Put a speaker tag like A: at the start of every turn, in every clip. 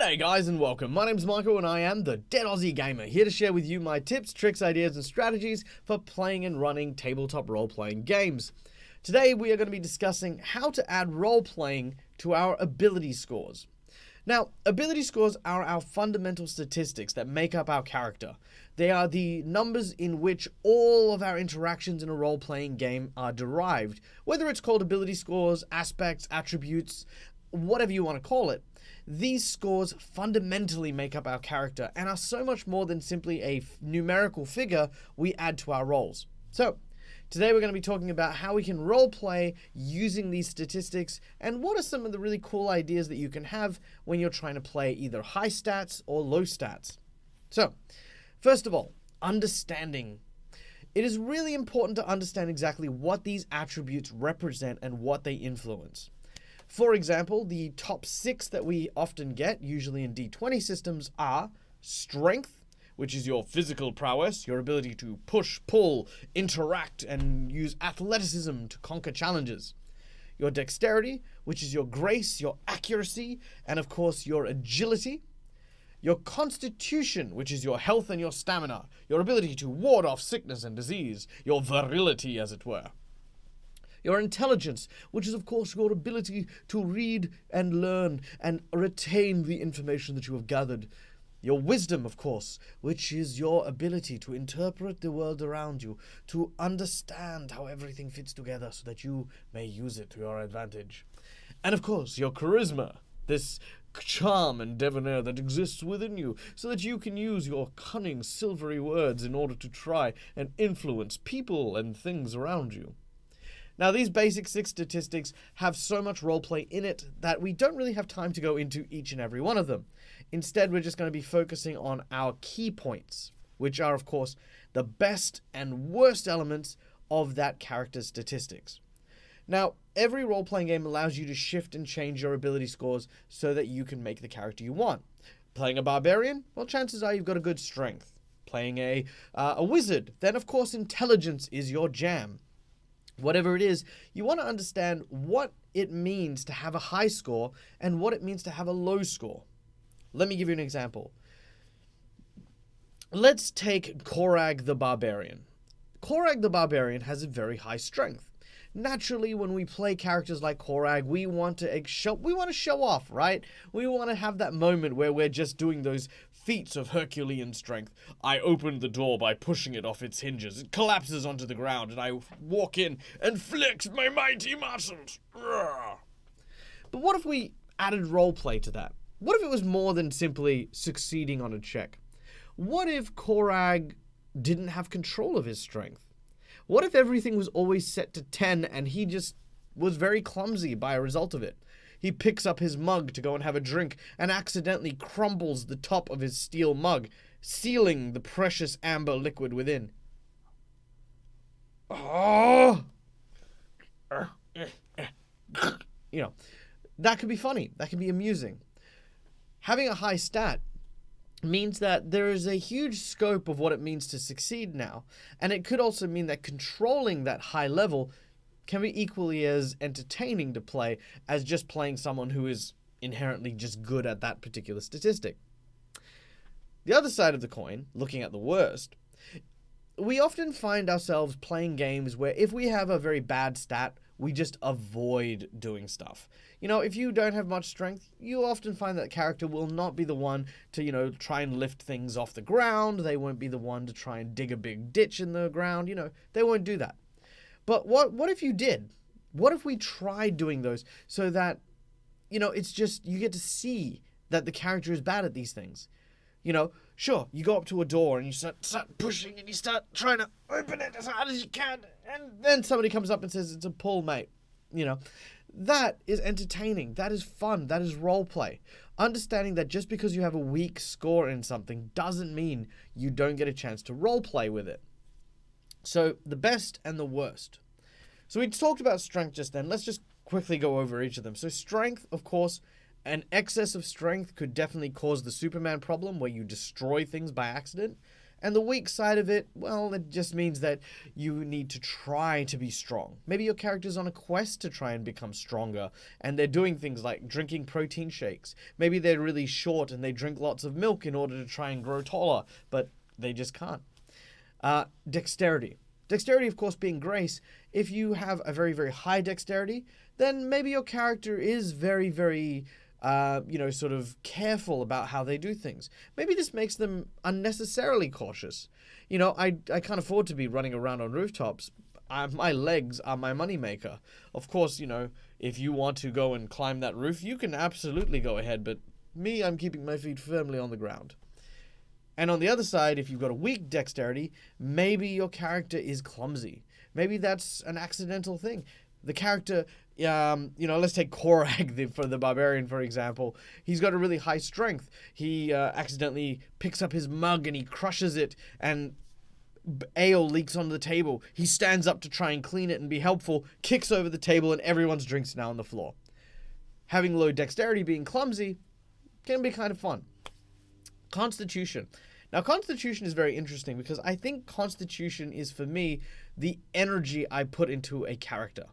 A: G'day guys and welcome. My name's Michael and I am the DeadAussieGamer, here to share with you my tips, tricks, ideas and strategies for playing and running tabletop role-playing games. Today we are going to be discussing how to add role-playing to our ability scores. Now, ability scores are our fundamental statistics that make up our character. They are the numbers in which all of our interactions in a role-playing game are derived, whether it's called ability scores, aspects, attributes, whatever you want to call it. These scores fundamentally make up our character and are so much more than simply a numerical figure we add to our roles. So, today we're going to be talking about how we can roleplay using these statistics and what are some of the really cool ideas that you can have when you're trying to play either high stats or low stats. So, first of all, understanding. It is really important to understand exactly what these attributes represent and what they influence. For example, the top 6 that we often get, usually in D20 systems, are strength, which is your physical prowess, your ability to push, pull, interact, and use athleticism to conquer challenges. Your dexterity, which is your grace, your accuracy, and of course your agility. Your constitution, which is your health and your stamina, your ability to ward off sickness and disease, your virility as it were. Your intelligence, which is of course your ability to read and learn and retain the information that you have gathered. Your wisdom, of course, which is your ability to interpret the world around you, to understand how everything fits together so that you may use it to your advantage. And of course, your charisma, this charm and debonair that exists within you, so that you can use your cunning silvery words in order to try and influence people and things around you. Now, these basic 6 statistics have so much roleplay in it that we don't really have time to go into each and every one of them. Instead, we're just going to be focusing on our key points, which are, of course, the best and worst elements of that character's statistics. Now, every role-playing game allows you to shift and change your ability scores so that you can make the character you want. Playing a barbarian? Well, chances are you've got a good strength. Playing a wizard? Then, of course, intelligence is your jam. Whatever it is, you want to understand what it means to have a high score and what it means to have a low score. Let me give you an example. Let's take Korag the Barbarian. Korag the Barbarian has a very high strength. Naturally, when we play characters like Korag, we want to show off, right? We want to have that moment where we're just doing those feats of Herculean strength. I opened the door by pushing it off its hinges. It collapses onto the ground, and I walk in and flex my mighty muscles. But what if we added roleplay to that? What if it was more than simply succeeding on a check? What if Korag didn't have control of his strength? What if everything was always set to 10 and he just was very clumsy by a result of it? He picks up his mug to go and have a drink and accidentally crumbles the top of his steel mug, sealing the precious amber liquid within. Oh! You know, that could be funny. That could be amusing. Having a high stat means that there is a huge scope of what it means to succeed now, and it could also mean that controlling that high level can be equally as entertaining to play as just playing someone who is inherently just good at that particular statistic. The other side of the coin, looking at the worst, we often find ourselves playing games where if we have a very bad stat, we just avoid doing stuff. You know, if you don't have much strength, you often find that character will not be the one to, try and lift things off the ground. They won't be the one to try and dig a big ditch in the ground. They won't do that. But what if you did? What if we tried doing those so that, it's just, you get to see that the character is bad at these things. Sure, you go up to a door and you start pushing and you start trying to open it as hard as you can, and then somebody comes up and says, it's a pull, mate. That is entertaining. That is fun. That is roleplay. Understanding that just because you have a weak score in something doesn't mean you don't get a chance to roleplay with it. So, the best and the worst. So we talked about strength just then. Let's just quickly go over each of them. So strength, of course, an excess of strength could definitely cause the Superman problem where you destroy things by accident. And the weak side of it, well, it just means that you need to try to be strong. Maybe your character's on a quest to try and become stronger, and they're doing things like drinking protein shakes. Maybe they're really short and they drink lots of milk in order to try and grow taller, but they just can't. Dexterity. Dexterity, of course, being grace. If you have a very, very high dexterity, then maybe your character is very, very sort of careful about how they do things. Maybe this makes them unnecessarily cautious. I can't afford to be running around on rooftops. My legs are my moneymaker. Of course, if you want to go and climb that roof, you can absolutely go ahead, but me, I'm keeping my feet firmly on the ground. And on the other side, if you've got a weak dexterity, maybe your character is clumsy. Maybe that's an accidental thing. The character, let's take Korag for the barbarian, for example. He's got a really high strength. He accidentally picks up his mug and he crushes it, and ale leaks onto the table. He stands up to try and clean it and be helpful, kicks over the table, and everyone's drinks now on the floor. Having low dexterity, being clumsy, can be kind of fun. Constitution. Now, Constitution is very interesting because I think Constitution is, for me, the energy I put into a character.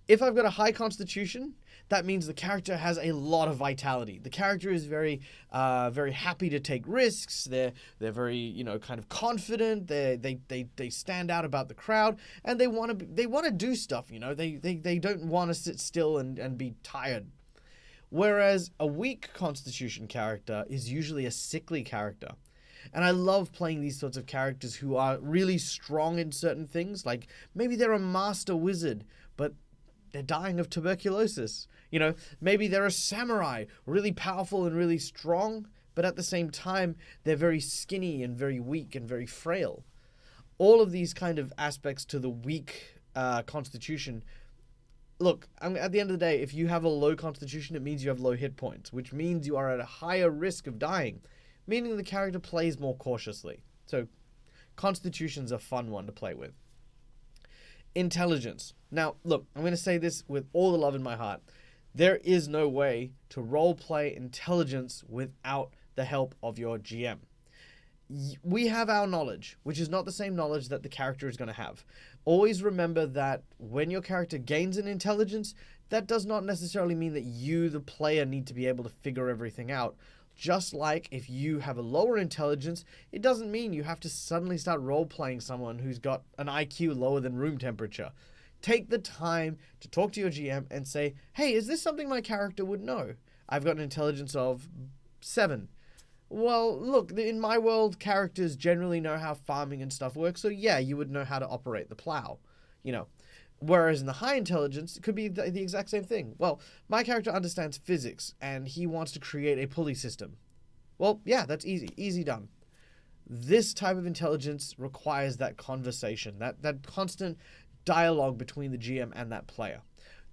A: If I've got a high Constitution, that means the character has a lot of vitality. The character is very, very happy to take risks. They're very, kind of confident. They stand out about the crowd, and they want to do stuff. They don't want to sit still and be tired. Whereas a weak Constitution character is usually a sickly character. And I love playing these sorts of characters who are really strong in certain things. Like maybe they're a master wizard, but they're dying of tuberculosis. Maybe they're a samurai, really powerful and really strong, but at the same time, they're very skinny and very weak and very frail. All of these kind of aspects to the weak Constitution. Look, at the end of the day, if you have a low Constitution, it means you have low hit points, which means you are at a higher risk of dying, meaning the character plays more cautiously. So, Constitution's a fun one to play with. Intelligence. Now, look, I'm going to say this with all the love in my heart. There is no way to roleplay intelligence without the help of your GM. We have our knowledge, which is not the same knowledge that the character is going to have. Always remember that when your character gains an intelligence, that does not necessarily mean that you, the player, need to be able to figure everything out. Just like if you have a lower intelligence, it doesn't mean you have to suddenly start role-playing someone who's got an IQ lower than room temperature. Take the time to talk to your GM and say, hey, is this something my character would know? I've got an intelligence of 7. Well, look, in my world, characters generally know how farming and stuff works, so yeah, you would know how to operate the plow, Whereas in the high intelligence, it could be the exact same thing. Well, my character understands physics, and he wants to create a pulley system. Well, yeah, that's easy. Easy done. This type of intelligence requires that conversation, that constant dialogue between the GM and that player.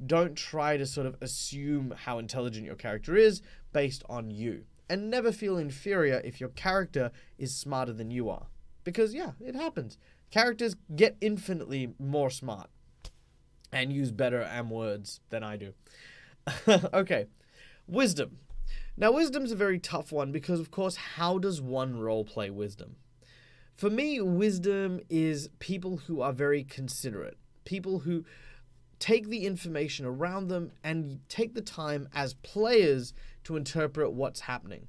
A: Don't try to sort of assume how intelligent your character is based on you. And never feel inferior if your character is smarter than you are. Because, yeah, it happens. Characters get infinitely more smart and use better words than I do. Okay, wisdom. Now, wisdom's a very tough one because, of course, how does one roleplay wisdom? For me, wisdom is people who are very considerate. People who take the information around them and take the time as players to interpret what's happening.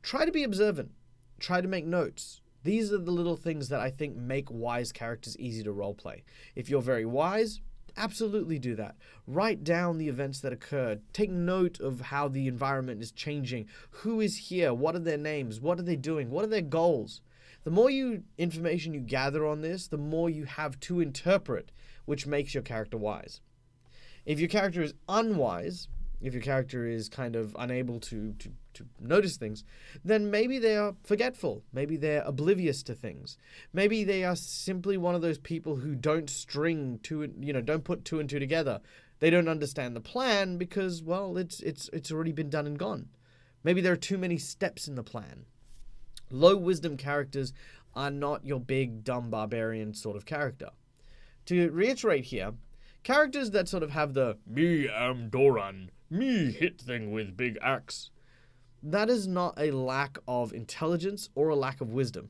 A: Try to be observant. Try to make notes. These are the little things that I think make wise characters easy to roleplay. If you're very wise, absolutely do that. Write down the events that occurred. Take note of how the environment is changing. Who is here? What are their names? What are they doing? What are their goals? The more information you gather on this, the more you have to interpret, which makes your character wise. If your character is unwise, if your character is kind of unable to notice things, then maybe they are forgetful. Maybe they're oblivious to things. Maybe they are simply one of those people who don't don't put 2 and 2 together. They don't understand the plan because, well, it's already been done and gone. Maybe there are too many steps in the plan. Low wisdom characters are not your big, dumb barbarian sort of character. To reiterate here, characters that sort of have the "me am Doran, me hit thing with big axe," that is not a lack of intelligence or a lack of wisdom.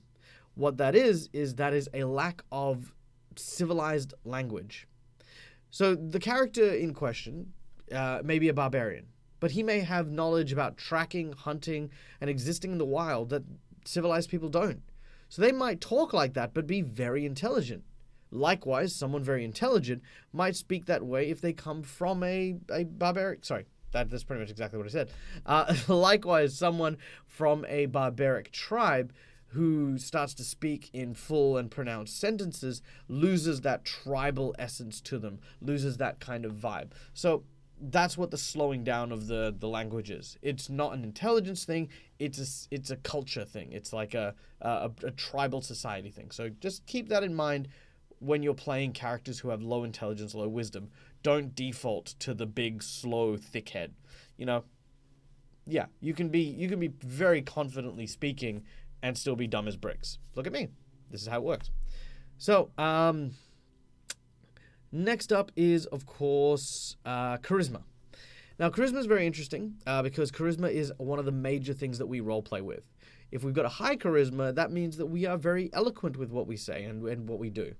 A: What that is that is a lack of civilized language. So the character in question may be a barbarian, but he may have knowledge about tracking, hunting, and existing in the wild that civilized people don't. So they might talk like that, but be very intelligent. Likewise, someone very intelligent might speak that way if they come from a barbaric... Sorry, that's pretty much exactly what I said. Likewise, someone from a barbaric tribe who starts to speak in full and pronounced sentences loses that tribal essence to them, loses that kind of vibe. So that's what the slowing down of the language is. It's not an intelligence thing, it's a culture thing. It's like a tribal society thing. So just keep that in mind when you're playing characters who have low intelligence, low wisdom. Don't default to the big, slow, thick head. You know, yeah, you can be very confidently speaking and still be dumb as bricks. Look at me. This is how it works. So, next up is, of course, charisma. Now, charisma is very interesting because charisma is one of the major things that we roleplay with. If we've got a high charisma, that means that we are very eloquent with what we say and what we do.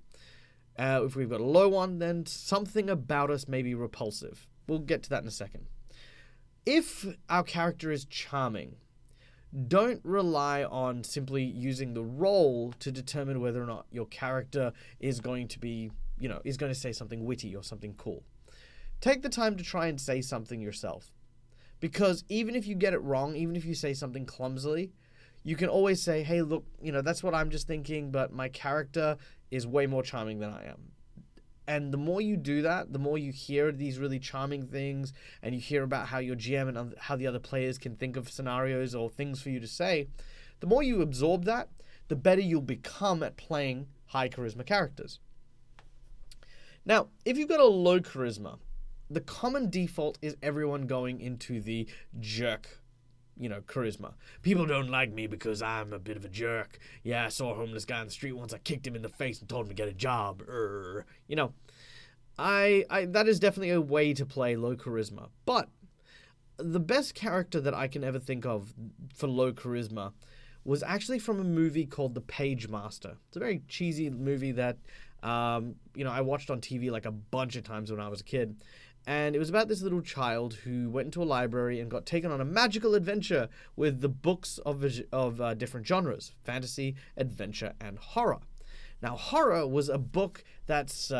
A: If we've got a low one, then something about us may be repulsive. We'll get to that in a second. If our character is charming, don't rely on simply using the role to determine whether or not your character is going to be, is going to say something witty or something cool. Take the time to try and say something yourself. Because even if you get it wrong, even if you say something clumsily, you can always say, hey, look, that's what I'm just thinking, but my character is way more charming than I am. And the more you do that, the more you hear these really charming things and you hear about how your GM and how the other players can think of scenarios or things for you to say, the more you absorb that, the better you'll become at playing high charisma characters. Now, if you've got a low charisma, the common default is everyone going into the jerk charisma. People don't like me because I'm a bit of a jerk. Yeah, I saw a homeless guy on the street once. I kicked him in the face and told him to get a job. That is definitely a way to play low charisma. But the best character that I can ever think of for low charisma was actually from a movie called The Page Master. It's a very cheesy movie that I watched on TV like a bunch of times when I was a kid. And it was about this little child who went into a library and got taken on a magical adventure with the books of different genres: fantasy, adventure, and horror. Now, horror was a book that's,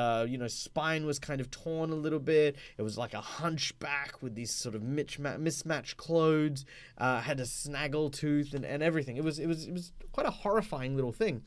A: spine was kind of torn a little bit. It was like a hunchback with these sort of mismatched clothes, had a snaggle tooth and everything. It was quite a horrifying little thing.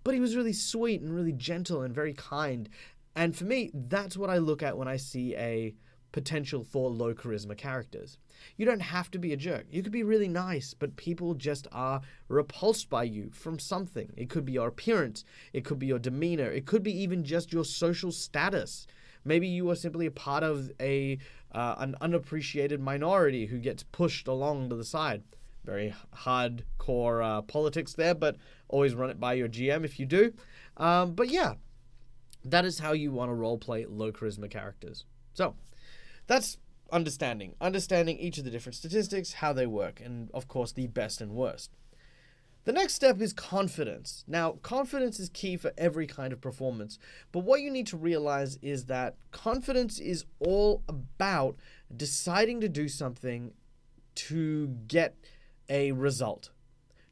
A: But he was really sweet and really gentle and very kind. And for me, that's what I look at when I see a potential for low charisma characters. You don't have to be a jerk. You could be really nice, but people just are repulsed by you from something. It could be your appearance. It could be your demeanor. It could be even just your social status. Maybe you are simply a part of an unappreciated minority who gets pushed along to the side. Very hardcore politics there, but always run it by your GM if you do. But yeah. That is how you want to roleplay low charisma characters. So, that's understanding each of the different statistics, how they work, and of course the best and worst. The next step is confidence. Now, confidence is key for every kind of performance, but what you need to realize is that confidence is all about deciding to do something to get a result.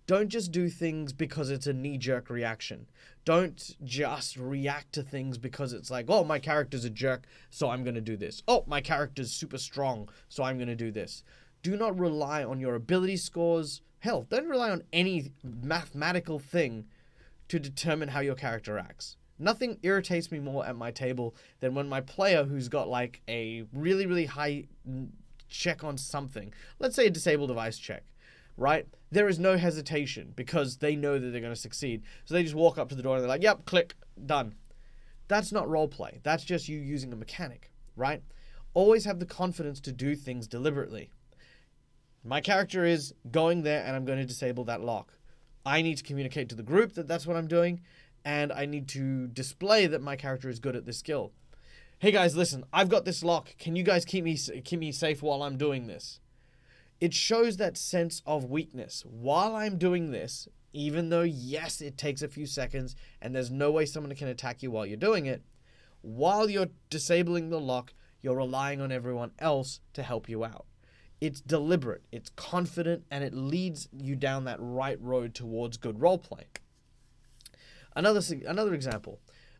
A: Don't just do things because it's a knee-jerk reaction. Don't just react to things because it's like, oh, my character's a jerk, so I'm going to do this. Oh, my character's super strong, so I'm going to do this. Do not rely on your ability scores. Hell, don't rely on any mathematical thing to determine how your character acts. Nothing irritates me more at my table than when my player who's got like a really, really high check on something, let's say a disable device check, right? There is no hesitation because they know that they're going to succeed. So they just walk up to the door and they're like, yep, click, done. That's not roleplay. That's just you using a mechanic, right? Always have the confidence to do things deliberately. My character is going there and I'm going to disable that lock. I need to communicate to the group that that's what I'm doing, and I need to display that my character is good at this skill. Hey guys, listen, I've got this lock. Can you guys keep me safe while I'm doing this? It shows that sense of weakness. While I'm doing this, even though, yes, it takes a few seconds and there's no way someone can attack you while you're doing it, while you're disabling the lock, you're relying on everyone else to help you out. It's deliberate, it's confident, and it leads you down that right road towards good roleplay. Another example.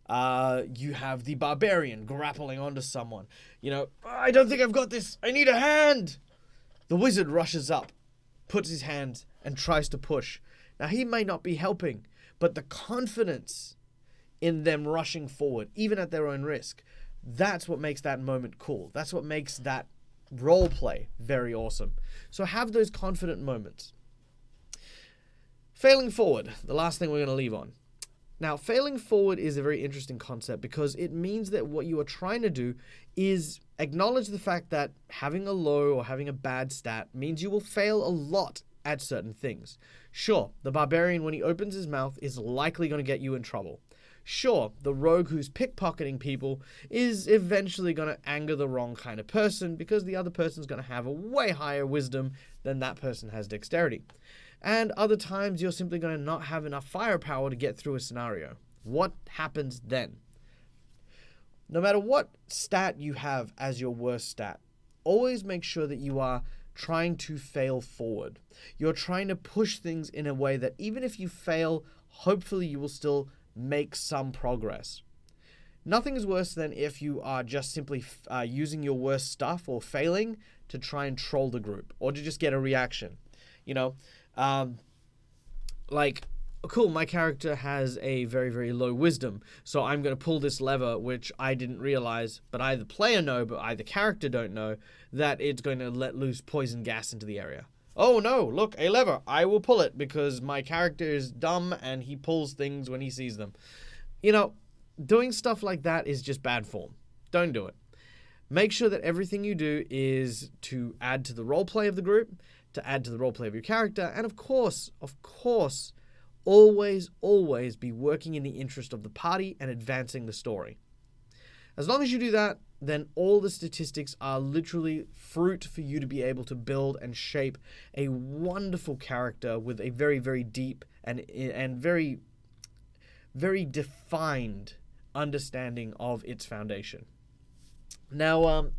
A: You have the barbarian grappling onto someone. I don't think I've got this. I need a hand. The wizard rushes up, puts his hands, and tries to push. Now, he may not be helping, but the confidence in them rushing forward, even at their own risk, that's what makes that moment cool. That's what makes that role play very awesome. So have those confident moments. Failing forward, the last thing we're going to leave on. Now, failing forward is a very interesting concept because it means that what you are trying to do is acknowledge the fact that having a low or having a bad stat means you will fail a lot at certain things. Sure, the barbarian, when he opens his mouth, is likely going to get you in trouble. Sure, the rogue who's pickpocketing people is eventually going to anger the wrong kind of person because the other person's going to have a way higher wisdom than that person has dexterity. And other times you're simply going to not have enough firepower to get through a scenario. What happens then? No matter what stat you have as your worst stat, always make sure that you are trying to fail forward. You're trying to push things in a way that even if you fail, hopefully you will still make some progress. Nothing is worse than if you are just simply using your worst stuff or failing to try and troll the group or to just get a reaction. Cool, my character has a very, very low wisdom, so I'm going to pull this lever, which I didn't realize, but I, the player, know, but I, the character, don't know, that it's going to let loose poison gas into the area. Oh no, look, a lever. I will pull it because my character is dumb and he pulls things when he sees them. Doing stuff like that is just bad form. Don't do it. Make sure that everything you do is to add to the roleplay of the group, to add to the roleplay of your character, and of course, always be working in the interest of the party and advancing the story. As long as you do that, then all the statistics are literally fruit for you to be able to build and shape a wonderful character with a very, very deep and very, very defined understanding of its foundation. Now,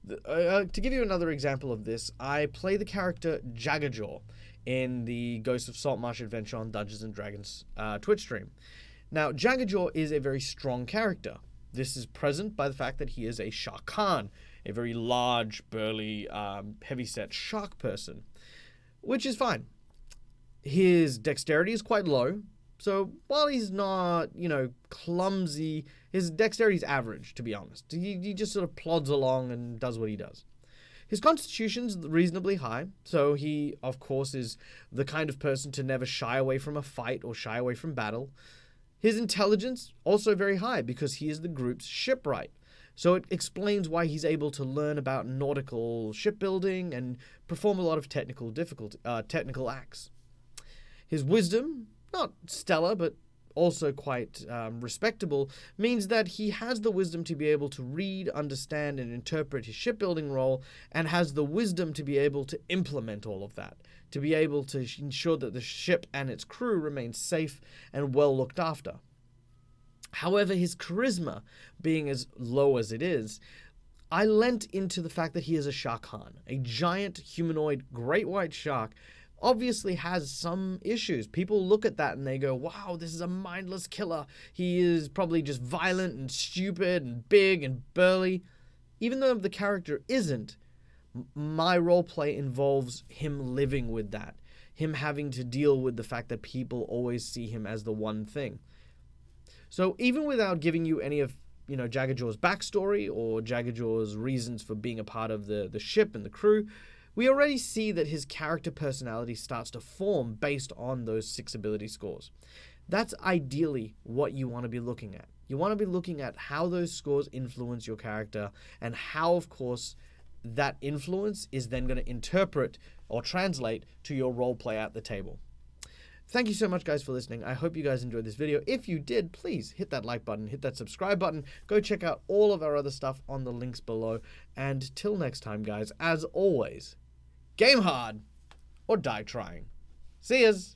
A: to give you another example of this, I play the character Jaggerjaw in the Ghost of Saltmarsh adventure on Dungeons & Dragons Twitch stream. Now, Jaggerjaw is a very strong character. This is present by the fact that he is a Shark Khan, a very large, burly, heavyset shark person, which is fine. His dexterity is quite low, so while he's not, clumsy, his dexterity is average, to be honest. He just sort of plods along and does what he does. His constitution's reasonably high, so he, of course, is the kind of person to never shy away from a fight or shy away from battle. His intelligence, also very high, because he is the group's shipwright. So it explains why he's able to learn about nautical shipbuilding and perform a lot of technical acts. His wisdom, not stellar, but also quite respectable, means that he has the wisdom to be able to read, understand, and interpret his shipbuilding role, and has the wisdom to be able to implement all of that, to be able to ensure that the ship and its crew remain safe and well looked after. However, his charisma, being as low as it is, I lent into the fact that he is a Shark Khan, a giant humanoid great white shark, obviously has some issues. People look at that and they go, wow, this is a mindless killer. He is probably just violent and stupid and big and burly. Even though the character isn't, my roleplay involves him living with that, him having to deal with the fact that people always see him as the one thing. So even without giving you any of Jaggerjaw's backstory or Jaggerjaw's reasons for being a part of the ship and the crew, we already see that his character personality starts to form based on those 6 ability scores. That's ideally what you want to be looking at. You want to be looking at how those scores influence your character and how, of course, that influence is then going to interpret or translate to your roleplay at the table. Thank you so much, guys, for listening. I hope you guys enjoyed this video. If you did, please hit that like button, hit that subscribe button. Go check out all of our other stuff on the links below. And till next time, guys, as always, game hard or die trying. See yas!